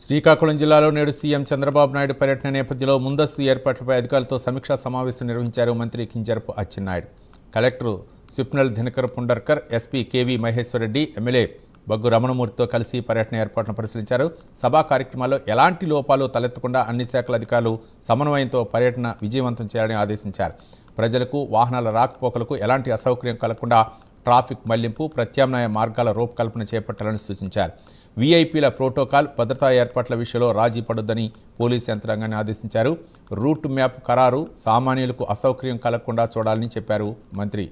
శ్రీకాకుళం జిల్లాలో నేడు సీఎం చంద్రబాబు నాయుడు పర్యటన నేపథ్యంలో ముందస్తు ఏర్పాట్లపై అధికారులతో సమీక్షా సమావేశం నిర్వహించారు మంత్రి Kinjarapu Atchannaidu. Collector Swapnil Dinakar Pundkar, SP KV Maheswara Reddy, MLA Baggu రమణమూర్తితో కలిసి పర్యటన ఏర్పాట్లను పరిశీలించారు. సభా కార్యక్రమాల్లో ఎలాంటి లోపాలు తలెత్తకుండా అన్ని శాఖల అధికారులు సమన్వయంతో పర్యటన విజయవంతం చేయాలని ఆదేశించారు. ప్రజలకు వాహనాల రాకపోకలకు ఎలాంటి అసౌకర్యం కలగకుండా ట్రాఫిక్ మళ్లింపు, ప్రత్యామ్నాయ మార్గాల రూపకల్పన చేపట్టాలని సూచించారు. వీఐపీల ప్రోటోకాల్, భద్రతా ఏర్పాట్ల విషయంలో రాజీ పడొద్దని పోలీసు యంత్రాంగాన్ని ఆదేశించారు. రూట్ మ్యాప్ ఖరారు, సామాన్యులకు అసౌకర్యం కలగకుండా చూడాలని చెప్పారు మంత్రి.